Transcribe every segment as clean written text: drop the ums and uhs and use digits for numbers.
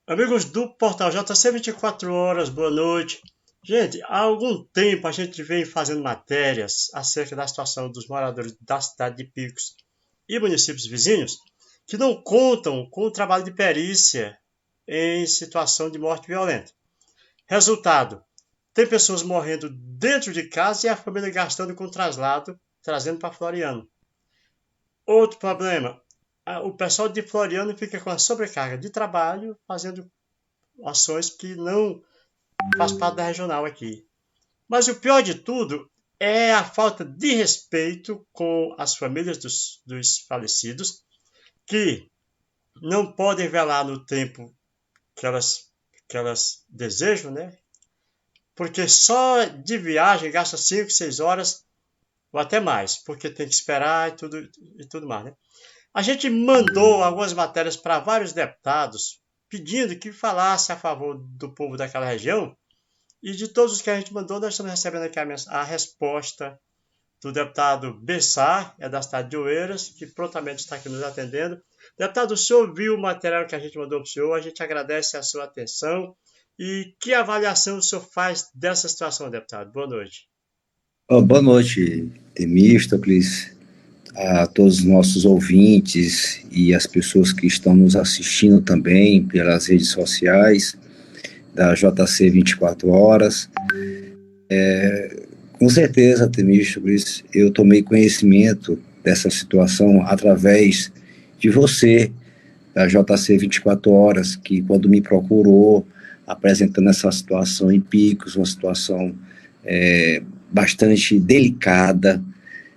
Amigos do Portal JC 24 horas, boa noite. Gente, há algum tempo a gente vem fazendo matérias acerca da situação dos moradores da cidade de Picos e municípios vizinhos que não contam com o trabalho de perícia em situação de morte violenta. Resultado, tem pessoas morrendo dentro de casa e a família gastando com traslado, trazendo para Floriano. Outro problema, o pessoal de Floriano fica com a sobrecarga de trabalho, fazendo ações que não faz parte da regional aqui. Mas o pior de tudo é a falta de respeito com as famílias dos falecidos, que não podem velar no tempo que elas desejam, né? Porque só de viagem gasta 5, 6 horas ou até mais, porque tem que esperar e tudo mais, né? A gente mandou algumas matérias para vários deputados pedindo que falasse a favor do povo daquela região. E de todos os que a gente mandou, nós estamos recebendo aqui a resposta do deputado Bessar, é da cidade de Oeiras, que prontamente está aqui nos atendendo. Deputado, o senhor viu o material que a gente mandou para o senhor, a gente agradece a sua atenção. E que avaliação o senhor faz dessa situação, deputado? Boa noite. Boa noite, Temístocles, a todos os nossos ouvintes e as pessoas que estão nos assistindo também pelas redes sociais da JC 24 horas. Com certeza, Temístocles, eu tomei conhecimento dessa situação através de você, da JC 24 horas, que quando me procurou, apresentando essa situação em Picos, uma situação bastante delicada,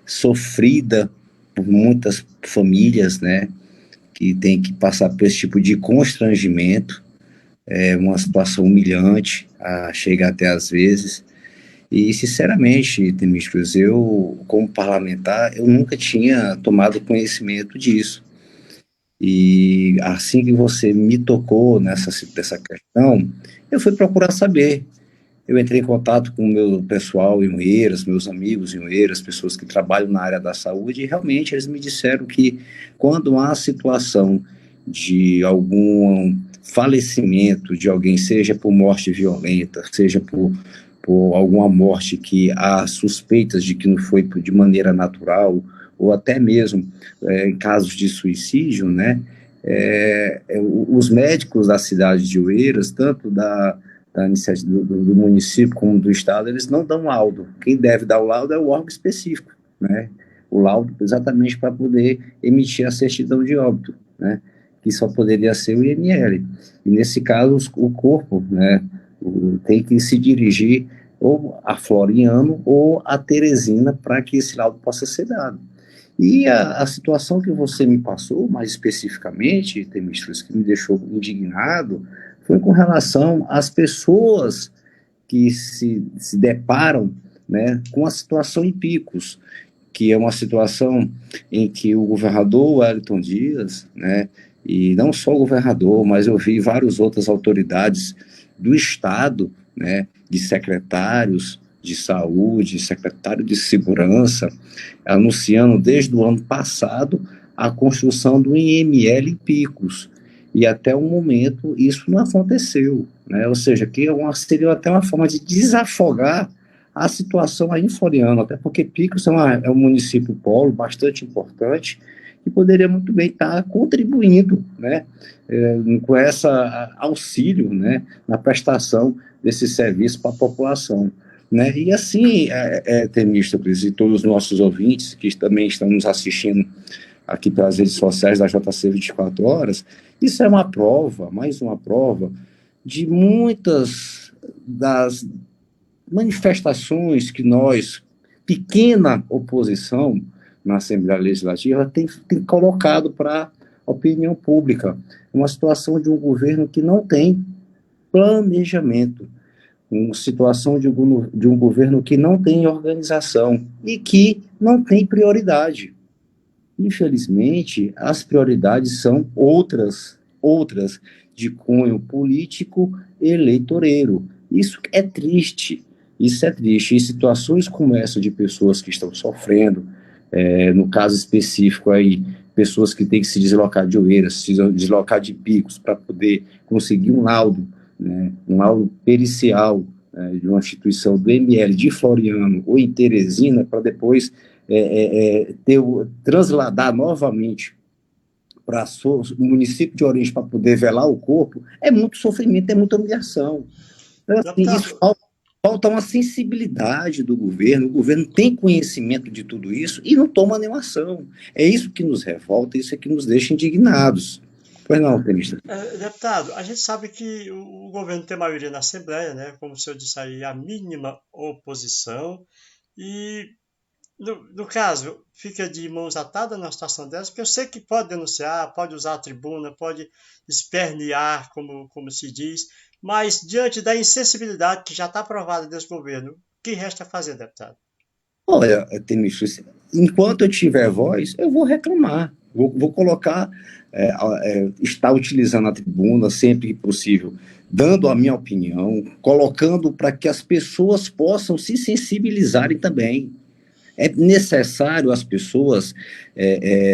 sofrida por muitas famílias, né, que tem que passar por esse tipo de constrangimento, uma situação humilhante, chega até às vezes. E, sinceramente, Temístocles, eu, como parlamentar, eu nunca tinha tomado conhecimento disso. E assim que você me tocou dessa questão, eu fui procurar saber. Eu entrei em contato com o meu pessoal em Oeiras, meus amigos em Oeiras, pessoas que trabalham na área da saúde, e realmente eles me disseram que quando há situação de algum falecimento de alguém, seja por morte violenta, seja por alguma morte que há suspeitas de que não foi de maneira natural, ou até mesmo em casos de suicídio, né? Os médicos da cidade de Oeiras, tanto da iniciativa do município como do estado, eles não dão laudo. Quem deve dar o laudo é o órgão específico, né? O laudo exatamente para poder emitir a certidão de óbito, né? Que só poderia ser o IML. E nesse caso, o corpo, né, tem que se dirigir ou a Floriano ou a Teresina para que esse laudo possa ser dado. E a situação que você me passou, mais especificamente, Temístocles, que me deixou indignado, foi com relação às pessoas que se deparam, né, com a situação em Picos, que é uma situação em que o governador Wellington Dias, né, e não só o governador, mas eu vi várias outras autoridades do Estado, né, de secretários de saúde, secretário de segurança, anunciando desde o ano passado a construção do IML em Picos. E até o momento isso não aconteceu, né? Ou seja, que seria até uma forma de desafogar a situação aí em Floriano, até porque Picos é um município polo bastante importante que poderia muito bem estar contribuindo, né, com essa auxílio, né, na prestação desse serviço para a população. Né? E assim, Temístocles e todos os nossos ouvintes que também estão nos assistindo aqui pelas redes sociais da JC 24 horas, isso é uma prova, mais uma prova, de muitas das manifestações que nós, pequena oposição na Assembleia Legislativa, tem colocado para a opinião pública. Uma situação de um governo que não tem planejamento, uma situação de um governo que não tem organização e que não tem prioridade. Infelizmente, as prioridades são outras de cunho político e eleitoreiro. Isso é triste. E situações como essa de pessoas que estão sofrendo, no caso específico aí pessoas que têm que se deslocar de Oeiras, se deslocar de Picos para poder conseguir um laudo, né, um laudo pericial, de uma instituição do ML de Floriano ou em Teresina, para depois transladar novamente para o município de origem para poder velar o corpo, é muito sofrimento, é muita humilhação. Então, assim, isso falta uma sensibilidade do governo, o governo tem conhecimento de tudo isso e não toma nenhuma ação. É isso que nos revolta, isso é que nos deixa indignados. Pois não, tenista. Deputado, a gente sabe que o governo tem maioria na Assembleia, né? Como o senhor disse aí, a mínima oposição. E, no caso, fica de mãos atadas numa situação dessa, porque eu sei que pode denunciar, pode usar a tribuna, pode espernear, como se diz, mas diante da insensibilidade que já está provada desse governo, o que resta fazer, deputado? Olha, Temístio, enquanto eu tiver voz, eu vou reclamar, vou colocar, estar utilizando a tribuna sempre que possível, dando a minha opinião, colocando para que as pessoas possam se sensibilizarem também. É necessário as pessoas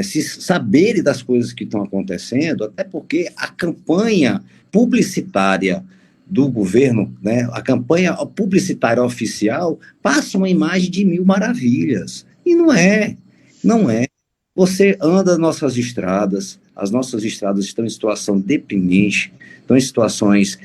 se saberem das coisas que estão acontecendo, até porque a campanha publicitária do governo, né, a campanha publicitária oficial, passa uma imagem de mil maravilhas. E não é. Você anda nas nossas estradas, as nossas estradas estão em situação deprimente, estão em situações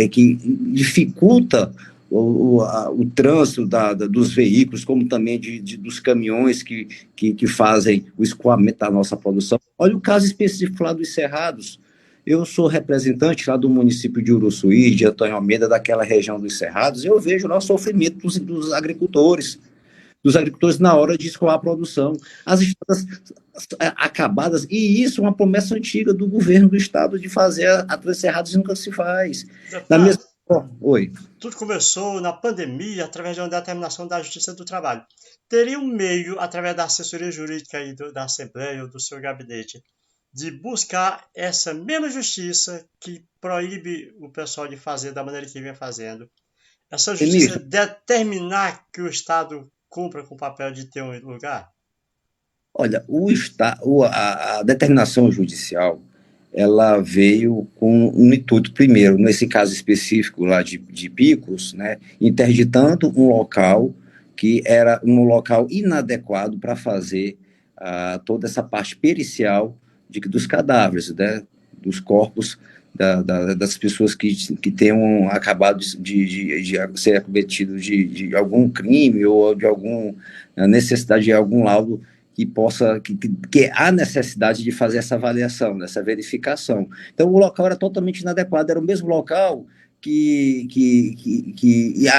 que dificulta o trânsito dos veículos, como também dos caminhões que fazem o escoamento da nossa produção. Olha o caso específico lá dos Cerrados. Eu sou representante lá do município de Uruçuí, de Antônio Almeida, daquela região dos Cerrados, e eu vejo lá o sofrimento dos agricultores na hora de escoar a produção. As estradas acabadas, e isso é uma promessa antiga do governo do estado de fazer a Três Cerrados e nunca se faz. Na mesma... Oi. Tudo começou na pandemia através de uma determinação da Justiça do Trabalho. Teria um meio, através da assessoria jurídica aí da Assembleia ou do seu gabinete, de buscar essa mesma justiça que proíbe o pessoal de fazer da maneira que vem fazendo. Essa justiça determinar que o Estado cumpra com o papel de ter um lugar? Olha, a determinação judicial, ela veio com um intuito, primeiro, nesse caso específico lá de Picos, né, interditando um local que era um local inadequado para fazer toda essa parte pericial dos cadáveres, né, dos corpos das pessoas que tenham acabado de ser acometidos de algum crime ou de alguma necessidade de algum laudo que há necessidade de fazer essa avaliação, essa verificação. Então, o local era totalmente inadequado, era o mesmo local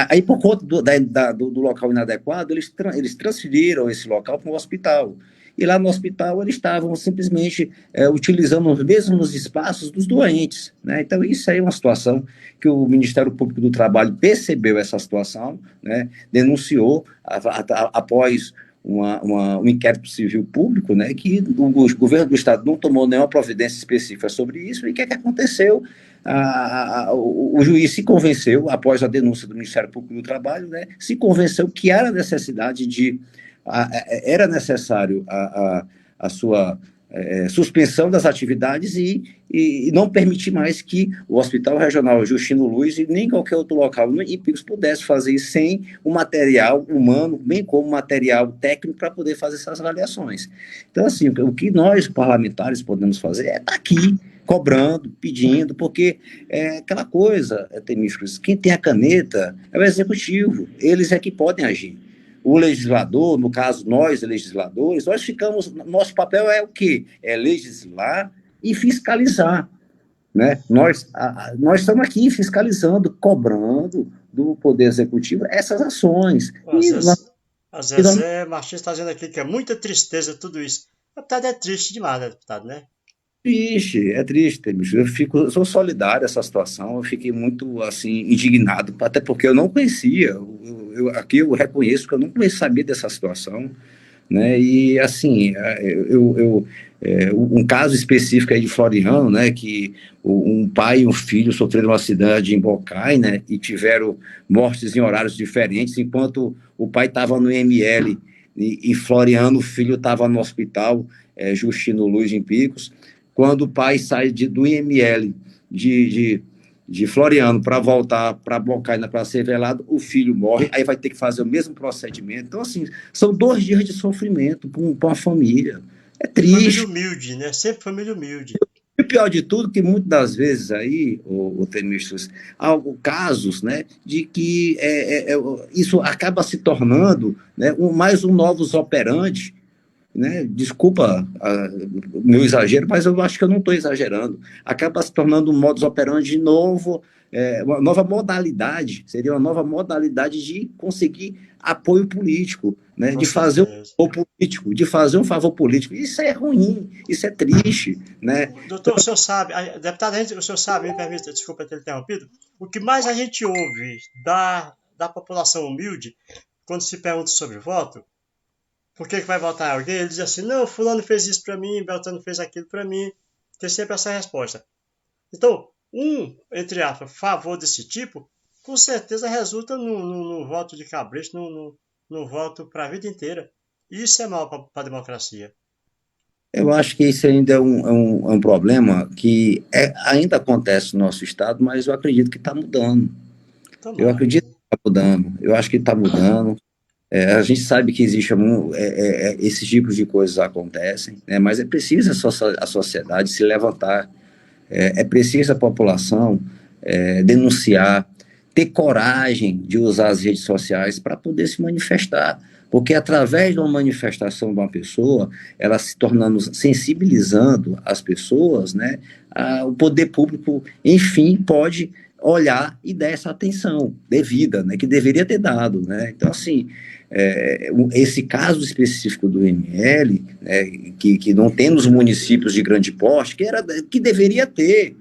aí, por conta do local inadequado, eles transferiram esse local para um hospital. E lá no hospital eles estavam simplesmente utilizando os mesmos espaços dos doentes, né? Então isso aí é uma situação que o Ministério Público do Trabalho percebeu essa situação, né? Denunciou após um inquérito civil público, né, que o governo do estado não tomou nenhuma providência específica sobre isso, e o que aconteceu? O juiz se convenceu, após a denúncia do Ministério Público do Trabalho, né, se convenceu que era era necessário a sua suspensão das atividades e não permitir mais que o Hospital Regional Justino Luz e nem qualquer outro local em Picos pudesse fazer isso sem o material humano, bem como material técnico para poder fazer essas avaliações. Então, assim, o que nós, parlamentares, podemos fazer é estar aqui, cobrando, pedindo, porque é aquela coisa, Temístocles, quem tem a caneta é o executivo, eles é que podem agir. O legislador, no caso, nós, legisladores, nosso papel é o quê? É legislar e fiscalizar, né? Nós estamos aqui fiscalizando, cobrando do Poder Executivo essas ações. A Zezé Martins está dizendo aqui que é muita tristeza tudo isso. Deputado, é triste demais, né, deputado, né? É triste, eu sou solidário a essa situação, eu fiquei muito, assim, indignado, até porque eu não conhecia, aqui eu reconheço que eu não sabia dessa situação, né, e, assim, um caso específico aí de Floriano, né, que um pai e um filho sofreram um acidente em Bocai, né, e tiveram mortes em horários diferentes, enquanto o pai estava no IML, em Floriano, o filho estava no hospital, Justino Luz, em Picos, quando o pai sai do IML de Floriano para voltar para Bocaina para ser velado, o filho morre, aí vai ter que fazer o mesmo procedimento. Então, assim, são 2 dias de sofrimento para uma família. É Família triste. humilde, né? Sempre família humilde. E o pior de tudo, que muitas das vezes aí, o Temístios, há casos, né, de que isso acaba se tornando, né, mais um novus operandi, né? Desculpa o meu exagero, mas eu acho que eu não estou exagerando. Acaba se tornando um modus operandi novo, uma nova modalidade, seria uma nova modalidade de conseguir apoio político, né? Com De fazer um certeza. favor político, de fazer um favor político. Isso é ruim, isso é triste, né? Doutor, o senhor sabe, deputado, o senhor sabe, me permita, desculpa ter interrompido, o que mais a gente ouve da população humilde, quando se pergunta sobre voto, por que vai votar alguém, ele diz assim, não, fulano fez isso para mim, Beltrano fez aquilo para mim, tem sempre essa resposta. Então, entre aspas, favor desse tipo, com certeza resulta no voto de cabresto, no voto para a vida inteira. E isso é mal para a democracia. Eu acho que isso ainda é um problema que ainda acontece no nosso estado, mas eu acredito que está mudando. Eu Tomara. acredito que está mudando. Eu acho que está mudando. A gente sabe que existe esses tipos de coisas acontecem, né? Mas é preciso a sociedade se levantar, é preciso a população denunciar, ter coragem de usar as redes sociais para poder se manifestar, porque através de uma manifestação de uma pessoa, ela se tornando, sensibilizando as pessoas, né, o poder público, enfim, pode olhar e dar essa atenção devida, né, que deveria ter dado, né? Então, assim, esse caso específico do ML, né, que não tem nos municípios de grande porte, que deveria ter,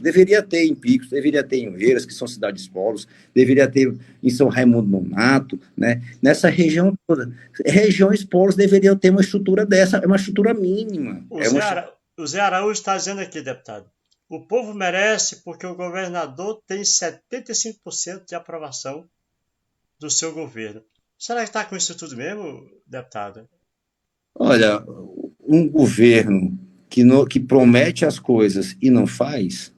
deveria ter em Picos, deveria ter em Oeiras, que são cidades polos, deveria ter em São Raimundo Nonato, né? Nessa região toda. Regiões polos deveriam ter uma estrutura dessa, é uma estrutura mínima. O Zé Araújo está dizendo aqui, deputado. O povo merece porque o governador tem 75% de aprovação do seu governo. Será que está com isso tudo mesmo, deputado? Olha, um governo que promete as coisas e não faz,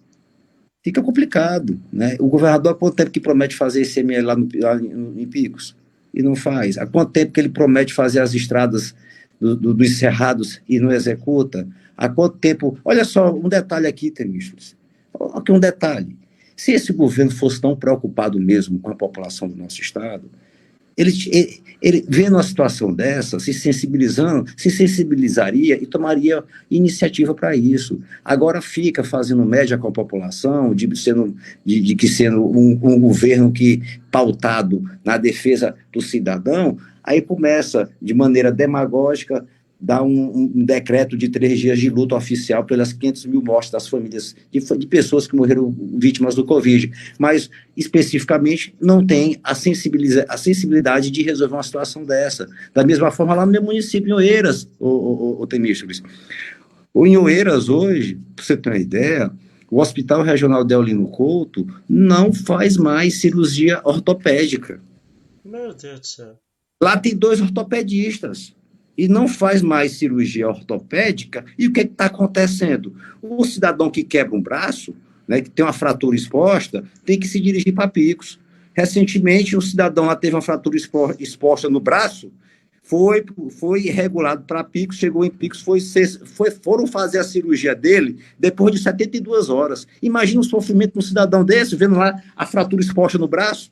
fica complicado, né? O governador, há quanto tempo que promete fazer ICML lá em Picos e não faz? Há quanto tempo que ele promete fazer as estradas dos cerrados e não executa? Há quanto tempo? Olha só, um detalhe aqui, Temístocles. Aqui um detalhe. Se esse governo fosse tão preocupado mesmo com a população do nosso estado, ele vendo uma situação dessa, se sensibilizaria e tomaria iniciativa para isso. Agora fica fazendo média com a população, de que sendo um governo que pautado na defesa do cidadão, aí começa de maneira demagógica dar um decreto de 3 dias de luta oficial pelas 500 mil mortes das famílias de pessoas que morreram vítimas do Covid, mas especificamente não tem a sensibilidade de resolver uma situação dessa. Da mesma forma lá no meu município, em Oeiras, o Temístocles. Em Oeiras hoje, para você ter uma ideia, o Hospital Regional Deolino Couto não faz mais cirurgia ortopédica. Meu Deus do céu. Lá tem 2 ortopedistas e não faz mais cirurgia ortopédica. E o que está acontecendo? O cidadão que quebra um braço, né, que tem uma fratura exposta, tem que se dirigir para Picos. Recentemente, um cidadão lá teve uma fratura exposta no braço, foi regulado para Picos, chegou em Picos, foram fazer a cirurgia dele depois de 72 horas. Imagina o sofrimento de um cidadão desse, vendo lá a fratura exposta no braço.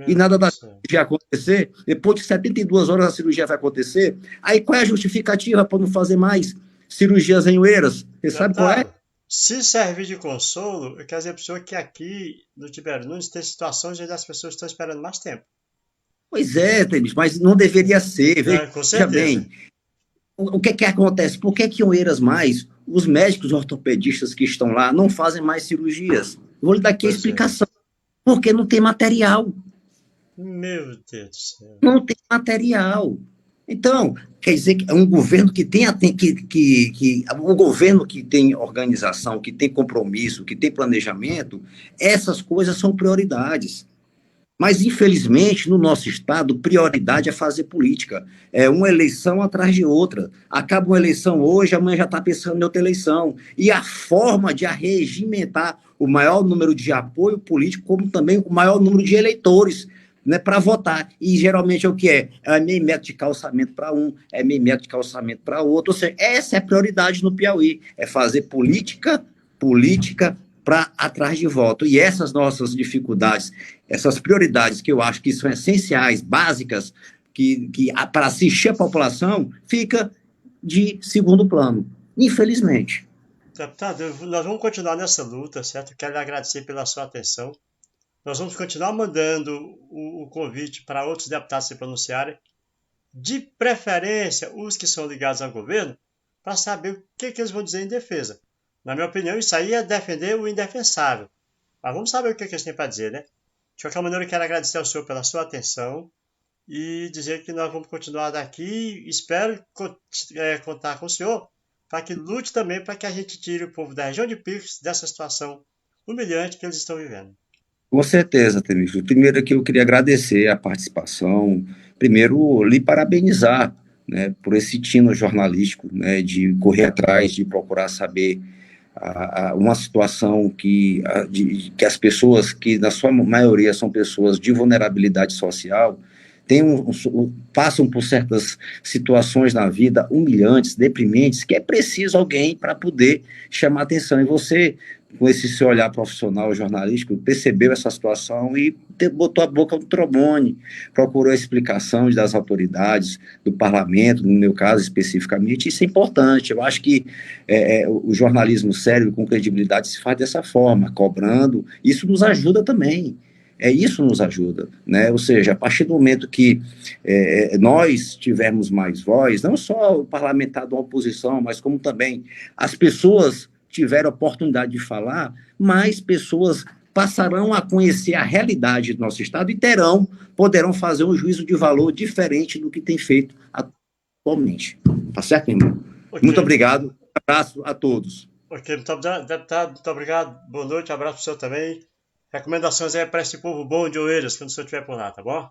E nada da cirurgia acontecer, depois de 72 horas a cirurgia vai acontecer, aí qual é a justificativa para não fazer mais cirurgias em Oeiras? Você sabe qual é? Se servir de consolo, eu quero dizer para o senhor que aqui no Tibério Nunes tem situações onde as pessoas estão esperando mais tempo. Pois é, Temis, mas não deveria ser. Com certeza. Veja bem, o que acontece? Por que em Oeiras mais os médicos ortopedistas que estão lá não fazem mais cirurgias? Vou lhe dar aqui a explicação. Porque não tem material. Meu Deus do céu. Não tem material. Então, quer dizer que é um governo que tem um governo que tem organização, que tem compromisso, que tem planejamento, essas coisas são prioridades. Mas, infelizmente, no nosso estado, prioridade é fazer política. É uma eleição atrás de outra. Acaba uma eleição hoje, amanhã já está pensando em outra eleição. E a forma de arregimentar o maior número de apoio político, como também o maior número de eleitores, né, para votar. E geralmente é o que é? É meio metro de calçamento para um, é meio metro de calçamento para outro. Ou seja, essa é a prioridade no Piauí, é fazer política para atrás de voto. E essas nossas dificuldades, essas prioridades que eu acho que são essenciais, básicas, que para assistir a população, fica de segundo plano, infelizmente. Deputado, nós vamos continuar nessa luta, certo? Quero lhe agradecer pela sua atenção. Nós vamos continuar mandando o convite para outros deputados se pronunciarem, de preferência os que são ligados ao governo, para saber o que eles vão dizer em defesa. Na minha opinião, isso aí é defender o indefensável. Mas vamos saber o que eles têm para dizer, né? De qualquer maneira, eu quero agradecer ao senhor pela sua atenção e dizer que nós vamos continuar daqui. Espero contar com o senhor para que lute também para que a gente tire o povo da região de Picos dessa situação humilhante que eles estão vivendo. Com certeza, Temícleo. Primeiro aqui eu queria agradecer a participação, primeiro lhe parabenizar, né, por esse tino jornalístico, né, de correr atrás, de procurar saber uma situação que as pessoas, que na sua maioria são pessoas de vulnerabilidade social, passam por certas situações na vida humilhantes, deprimentes, que é preciso alguém para poder chamar atenção. E você, com esse seu olhar profissional jornalístico, percebeu essa situação e botou a boca no trombone, procurou a explicação das autoridades, do parlamento, no meu caso especificamente. Isso é importante. Eu acho que o jornalismo sério, com credibilidade, se faz dessa forma, cobrando. Isso nos ajuda também. Isso nos ajuda, né? Ou seja, a partir do momento que nós tivermos mais voz, não só o parlamentar da oposição, mas como também as pessoas tiveram a oportunidade de falar, mais pessoas passarão a conhecer a realidade do nosso Estado e poderão fazer um juízo de valor diferente do que tem feito atualmente. Tá certo, irmão? Okay. Muito obrigado. Um abraço a todos. Ok, muito obrigado, deputado. Muito obrigado. Boa noite. Abraço para o senhor também. Recomendações aí para esse povo bom de Oeiras, quando o senhor estiver por lá, tá bom? Com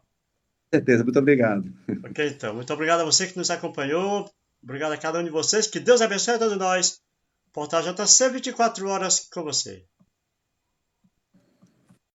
certeza, muito obrigado. Ok, então. Muito obrigado a você que nos acompanhou. Obrigado a cada um de vocês. Que Deus abençoe a todos nós. Portal JC 24 horas com você.